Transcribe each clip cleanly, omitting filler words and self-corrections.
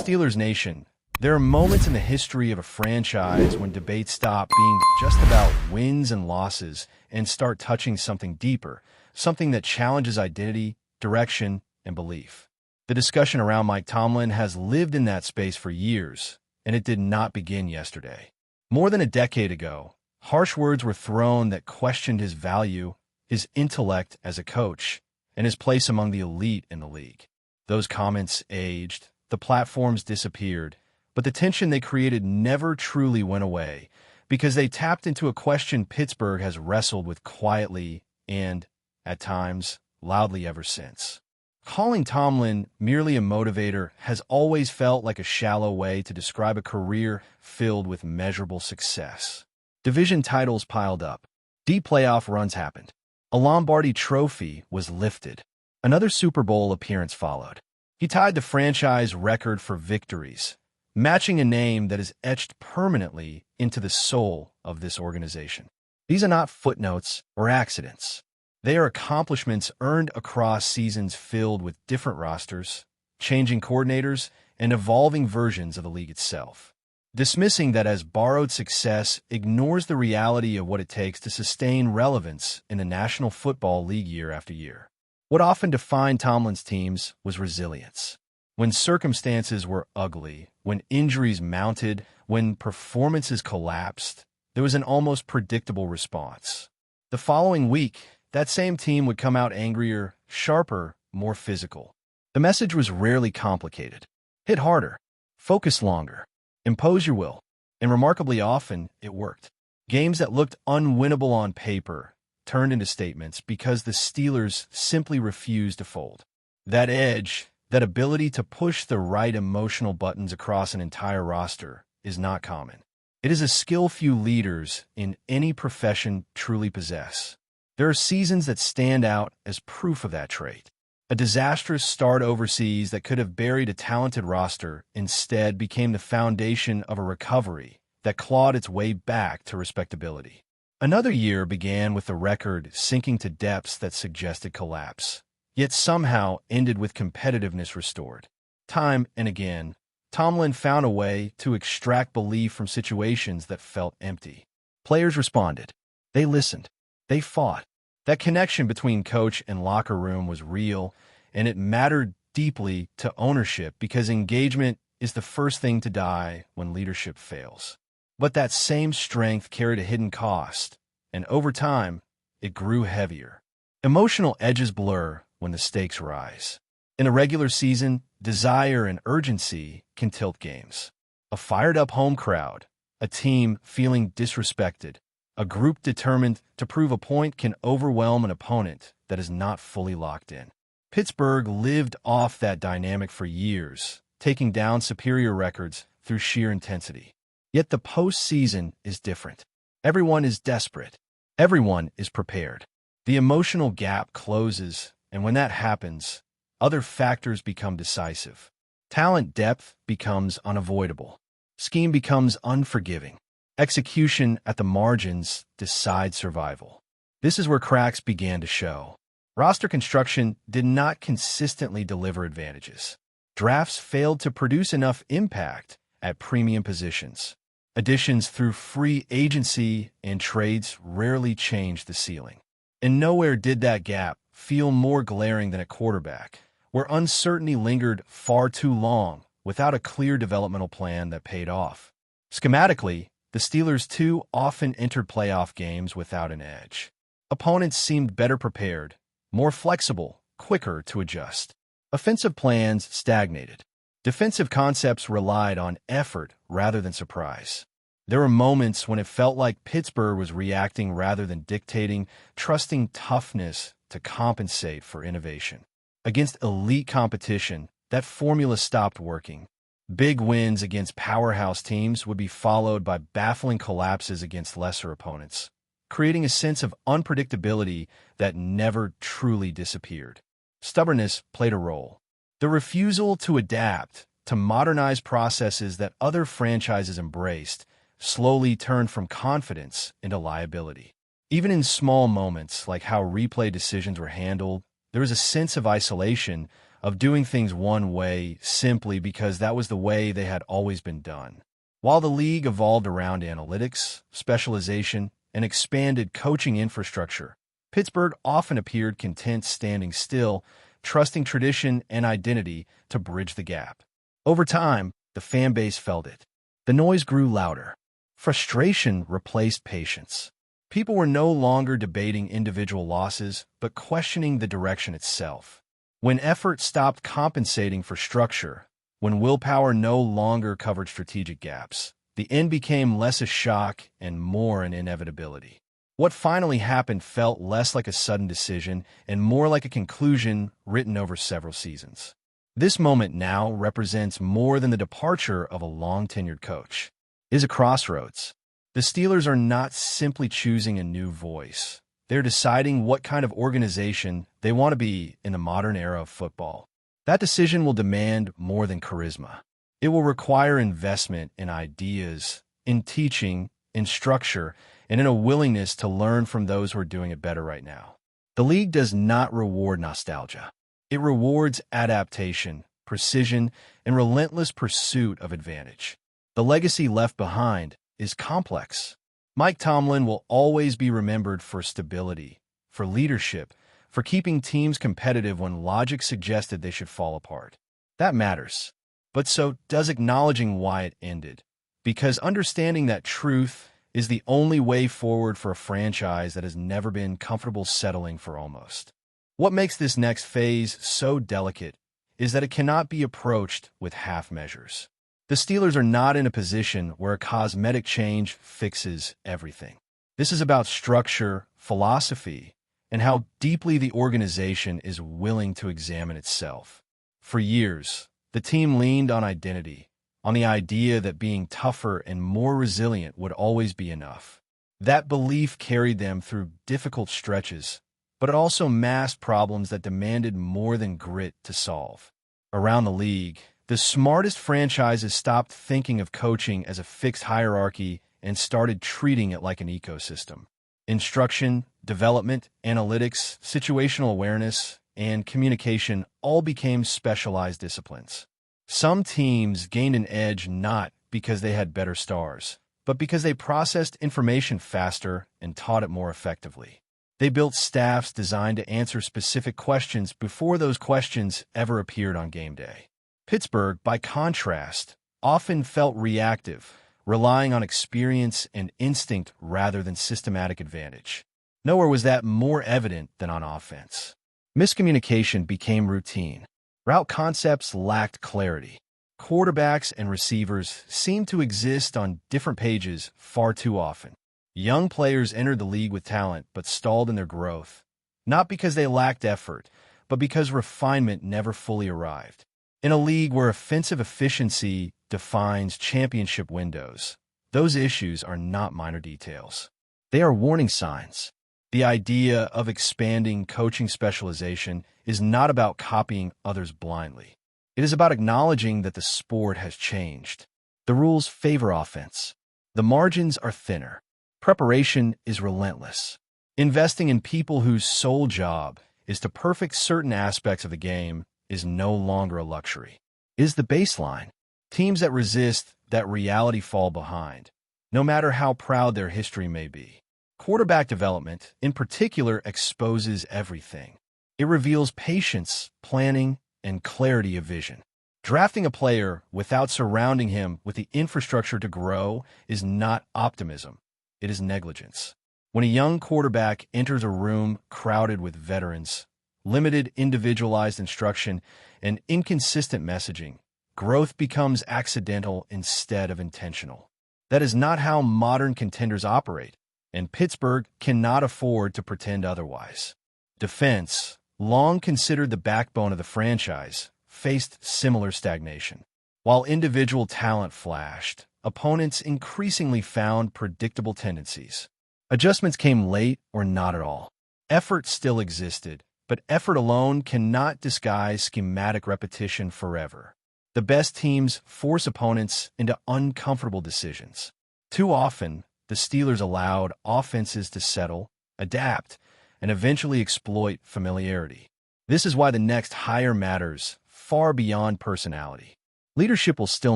Steelers Nation, there are moments in the history of a franchise when debates stop being just about wins and losses and start touching something deeper, something that challenges identity, direction, and belief. The discussion around Mike Tomlin has lived in that space for years, and it did not begin yesterday. More than a decade ago, harsh words were thrown that questioned his value, his intellect as a coach, and his place among the elite in the league. Those comments aged, the platforms disappeared, but the tension they created never truly went away because they tapped into a question Pittsburgh has wrestled with quietly and, at times, loudly ever since. Calling Tomlin merely a motivator has always felt like a shallow way to describe a career filled with measurable success. Division titles piled up. Deep playoff runs happened. A Lombardi trophy was lifted. Another Super Bowl appearance followed. He tied the franchise record for victories, matching a name that is etched permanently into the soul of this organization. These are not footnotes or accidents. They are accomplishments earned across seasons filled with different rosters, changing coordinators, and evolving versions of the league itself. Dismissing that as borrowed success ignores the reality of what it takes to sustain relevance in the National Football League year after year. What often defined Tomlin's teams was resilience. When circumstances were ugly, when injuries mounted, when performances collapsed, there was an almost predictable response. The following week, that same team would come out angrier, sharper, more physical. The message was rarely complicated. Hit harder, focus longer, impose your will, and remarkably often, it worked. Games that looked unwinnable on paper turned into statements because the Steelers simply refused to fold. That edge, that ability to push the right emotional buttons across an entire roster, is not common. It is a skill few leaders in any profession truly possess. There are seasons that stand out as proof of that trait. A disastrous start overseas that could have buried a talented roster instead became the foundation of a recovery that clawed its way back to respectability. Another year began with the record sinking to depths that suggested collapse, yet somehow ended with competitiveness restored. Time and again, Tomlin found a way to extract belief from situations that felt empty. Players responded. They listened. They fought. That connection between coach and locker room was real, and it mattered deeply to ownership because engagement is the first thing to die when leadership fails. But that same strength carried a hidden cost, and over time, it grew heavier. Emotional edges blur when the stakes rise. In a regular season, desire and urgency can tilt games. A fired-up home crowd, a team feeling disrespected, a group determined to prove a point can overwhelm an opponent that is not fully locked in. Pittsburgh lived off that dynamic for years, taking down superior records through sheer intensity. Yet the postseason is different. Everyone is desperate. Everyone is prepared. The emotional gap closes, and when that happens, other factors become decisive. Talent depth becomes unavoidable. Scheme becomes unforgiving. Execution at the margins decides survival. This is where cracks began to show. Roster construction did not consistently deliver advantages. Drafts failed to produce enough impact at premium positions. Additions through free agency and trades rarely changed the ceiling. And nowhere did that gap feel more glaring than at quarterback, where uncertainty lingered far too long without a clear developmental plan that paid off. Schematically, the Steelers too often entered playoff games without an edge. Opponents seemed better prepared, more flexible, quicker to adjust. Offensive plans stagnated. Defensive concepts relied on effort rather than surprise. There were moments when it felt like Pittsburgh was reacting rather than dictating, trusting toughness to compensate for innovation. Against elite competition, that formula stopped working. Big wins against powerhouse teams would be followed by baffling collapses against lesser opponents, creating a sense of unpredictability that never truly disappeared. Stubbornness played a role. The refusal to adapt, to modernize processes that other franchises embraced, slowly turned from confidence into liability. Even in small moments like how replay decisions were handled, there was a sense of isolation of doing things one way simply because that was the way they had always been done. While the league evolved around analytics, specialization, and expanded coaching infrastructure, Pittsburgh often appeared content standing still, trusting tradition and identity to bridge the gap. Over time, the fan base felt it. The noise grew louder. Frustration replaced patience. People were no longer debating individual losses, but questioning the direction itself. When effort stopped compensating for structure, when willpower no longer covered strategic gaps, the end became less a shock and more an inevitability. What finally happened felt less like a sudden decision and more like a conclusion written over several seasons. This moment now represents more than the departure of a long-tenured coach. It is a crossroads. The Steelers are not simply choosing a new voice. They're deciding what kind of organization they want to be in the modern era of football. That decision will demand more than charisma. It will require investment in ideas, in teaching, in structure, and in a willingness to learn from those who are doing it better right now. The league does not reward nostalgia. It rewards adaptation, precision, and relentless pursuit of advantage. The legacy left behind is complex. Mike Tomlin will always be remembered for stability, for leadership, for keeping teams competitive when logic suggested they should fall apart. That matters. But so does acknowledging why it ended. Because understanding that truth is the only way forward for a franchise that has never been comfortable settling for almost. What makes this next phase so delicate is that it cannot be approached with half measures. The Steelers are not in a position where a cosmetic change fixes everything. This is about structure, philosophy, and how deeply the organization is willing to examine itself. For years, the team leaned on identity, on the idea that being tougher and more resilient would always be enough. That belief carried them through difficult stretches, but it also masked problems that demanded more than grit to solve. Around the league, the smartest franchises stopped thinking of coaching as a fixed hierarchy and started treating it like an ecosystem. Instruction, development, analytics, situational awareness, and communication all became specialized disciplines. Some teams gained an edge not because they had better stars, but because they processed information faster and taught it more effectively. They built staffs designed to answer specific questions before those questions ever appeared on game day. Pittsburgh, by contrast, often felt reactive, relying on experience and instinct rather than systematic advantage. Nowhere was that more evident than on offense. Miscommunication became routine. Route concepts lacked clarity. Quarterbacks and receivers seemed to exist on different pages far too often. Young players entered the league with talent but stalled in their growth, not because they lacked effort, but because refinement never fully arrived. In a league where offensive efficiency defines championship windows, those issues are not minor details. They are warning signs. The idea of expanding coaching specialization is not about copying others blindly. It is about acknowledging that the sport has changed. The rules favor offense. The margins are thinner. Preparation is relentless. Investing in people whose sole job is to perfect certain aspects of the game is no longer a luxury. It is the baseline. Teams that resist that reality fall behind, no matter how proud their history may be. Quarterback development, in particular, exposes everything. It reveals patience, planning, and clarity of vision. Drafting a player without surrounding him with the infrastructure to grow is not optimism. It is negligence. When a young quarterback enters a room crowded with veterans, limited individualized instruction, and inconsistent messaging, growth becomes accidental instead of intentional. That is not how modern contenders operate, and Pittsburgh cannot afford to pretend otherwise. Defense, long considered the backbone of the franchise, faced similar stagnation. While individual talent flashed, opponents increasingly found predictable tendencies. Adjustments came late or not at all. Effort still existed, but effort alone cannot disguise schematic repetition forever. The best teams force opponents into uncomfortable decisions. Too often, the Steelers allowed offenses to settle, adapt, and eventually exploit familiarity. This is why the next hire matters far beyond personality. Leadership will still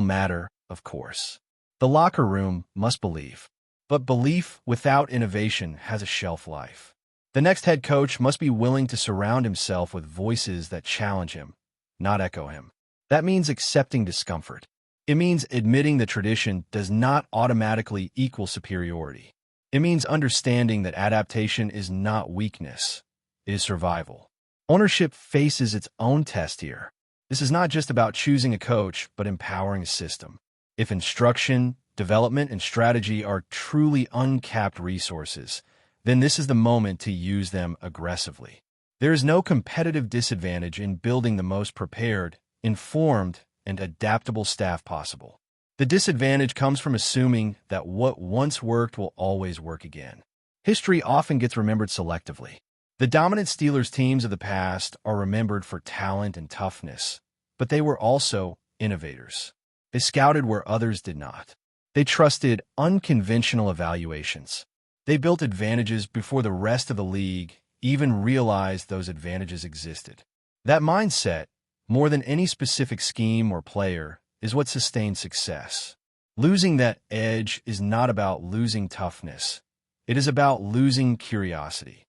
matter, of course. The locker room must believe. But belief without innovation has a shelf life. The next head coach must be willing to surround himself with voices that challenge him, not echo him. That means accepting discomfort. It means admitting that tradition does not automatically equal superiority. It means understanding that adaptation is not weakness, it is survival. Ownership faces its own test here. This is not just about choosing a coach, but empowering a system. If instruction, development, and strategy are truly uncapped resources, then this is the moment to use them aggressively. There is no competitive disadvantage in building the most prepared, informed, and adaptable staff possible. The disadvantage comes from assuming that what once worked will always work again. History often gets remembered selectively. The dominant Steelers teams of the past are remembered for talent and toughness, but they were also innovators. They scouted where others did not. They trusted unconventional evaluations. They built advantages before the rest of the league even realized those advantages existed. That mindset, more than any specific scheme or player, is what sustains success. Losing that edge is not about losing toughness. It is about losing curiosity.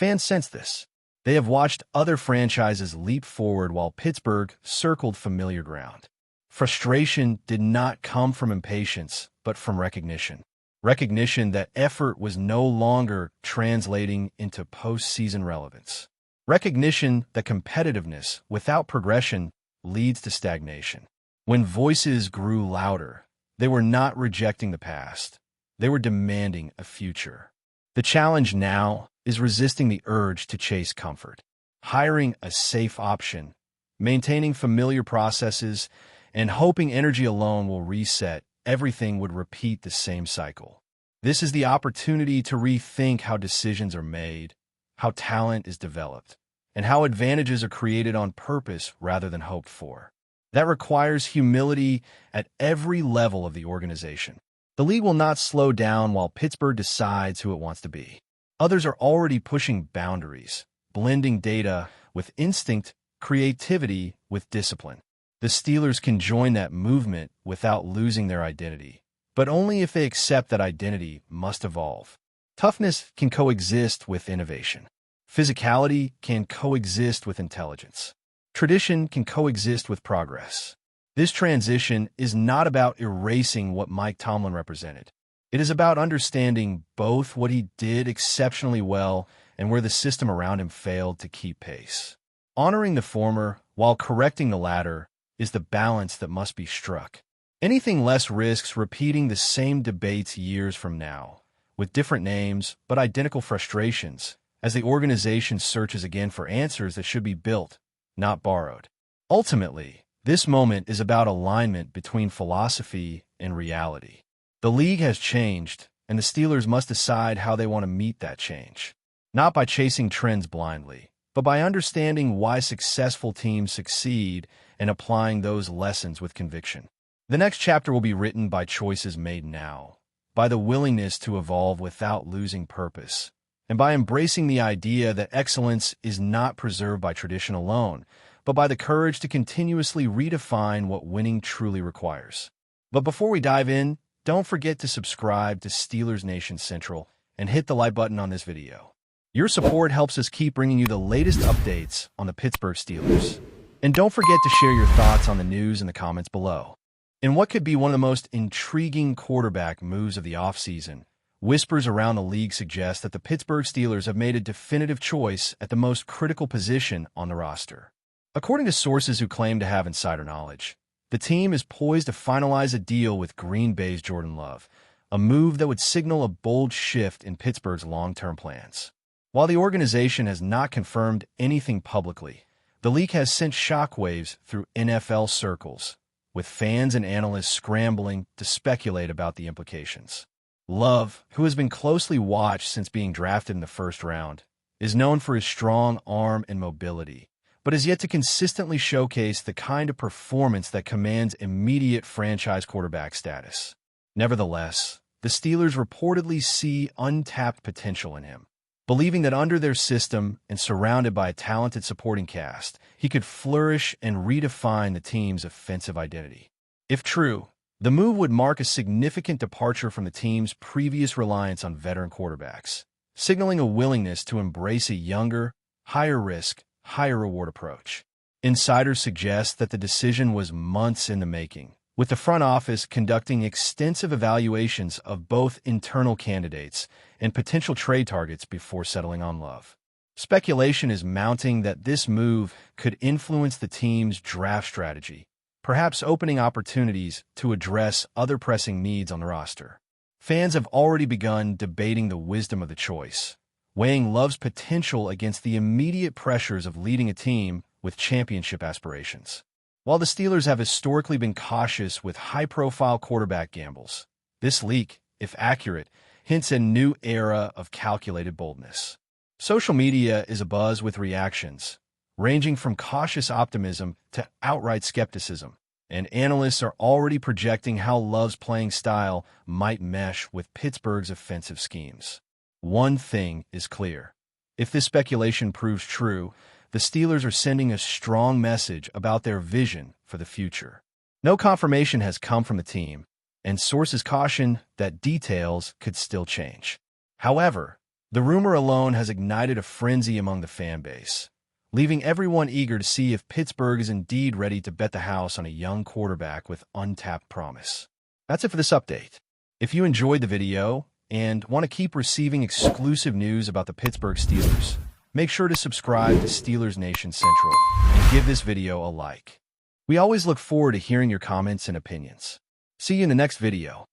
Fans sense this. They have watched other franchises leap forward while Pittsburgh circled familiar ground. Frustration did not come from impatience, but from recognition. Recognition that effort was no longer translating into postseason relevance. Recognition that competitiveness without progression leads to stagnation. When voices grew louder, they were not rejecting the past. They were demanding a future. The challenge now is resisting the urge to chase comfort. Hiring a safe option, maintaining familiar processes, and hoping energy alone will reset everything would repeat the same cycle. This is the opportunity to rethink how decisions are made, how talent is developed, and how advantages are created on purpose rather than hoped for. That requires humility at every level of the organization. The league will not slow down while Pittsburgh decides who it wants to be. Others are already pushing boundaries, blending data with instinct, creativity with discipline. The Steelers can join that movement without losing their identity, but only if they accept that identity must evolve. Toughness can coexist with innovation. Physicality can coexist with intelligence. Tradition can coexist with progress. This transition is not about erasing what Mike Tomlin represented. It is about understanding both what he did exceptionally well and where the system around him failed to keep pace. Honoring the former while correcting the latter is the balance that must be struck. Anything less risks repeating the same debates years from now, with different names but identical frustrations, as the organization searches again for answers that should be built, not borrowed. Ultimately, this moment is about alignment between philosophy and reality. The league has changed, and the Steelers must decide how they want to meet that change. Not by chasing trends blindly, but by understanding why successful teams succeed and applying those lessons with conviction. The next chapter will be written by choices made now, by the willingness to evolve without losing purpose, and by embracing the idea that excellence is not preserved by tradition alone, but by the courage to continuously redefine what winning truly requires. But before we dive in, don't forget to subscribe to Steelers Nation Central and hit the like button on this video. Your support helps us keep bringing you the latest updates on the Pittsburgh Steelers. And don't forget to share your thoughts on the news in the comments below. In what could be one of the most intriguing quarterback moves of the offseason, whispers around the league suggest that the Pittsburgh Steelers have made a definitive choice at the most critical position on the roster. According to sources who claim to have insider knowledge, the team is poised to finalize a deal with Green Bay's Jordan Love, a move that would signal a bold shift in Pittsburgh's long-term plans. While the organization has not confirmed anything publicly, the league has sent shockwaves through NFL circles, with fans and analysts scrambling to speculate about the implications. Love, who has been closely watched since being drafted in the first round, is known for his strong arm and mobility, but has yet to consistently showcase the kind of performance that commands immediate franchise quarterback status. Nevertheless, the Steelers reportedly see untapped potential in him. believing that under their system and surrounded by a talented supporting cast, he could flourish and redefine the team's offensive identity. If true, the move would mark a significant departure from the team's previous reliance on veteran quarterbacks, signaling a willingness to embrace a younger, higher-risk, higher-reward approach. Insiders suggest that the decision was months in the making, with the front office conducting extensive evaluations of both internal candidates and potential trade targets before settling on Love. Speculation is mounting that this move could influence the team's draft strategy, perhaps opening opportunities to address other pressing needs on the roster. Fans have already begun debating the wisdom of the choice, weighing Love's potential against the immediate pressures of leading a team with championship aspirations. While the Steelers have historically been cautious with high-profile quarterback gambles, this leak, if accurate, hints at a new era of calculated boldness. Social media is abuzz with reactions, ranging from cautious optimism to outright skepticism, and analysts are already projecting how Love's playing style might mesh with Pittsburgh's offensive schemes. One thing is clear. If this speculation proves true, the Steelers are sending a strong message about their vision for the future. No confirmation has come from the team, and sources caution that details could still change. However, the rumor alone has ignited a frenzy among the fan base, leaving everyone eager to see if Pittsburgh is indeed ready to bet the house on a young quarterback with untapped promise. That's it for this update. If you enjoyed the video and want to keep receiving exclusive news about the Pittsburgh Steelers, make sure to subscribe to Steelers Nation Central and give this video a like. We always look forward to hearing your comments and opinions. See you in the next video.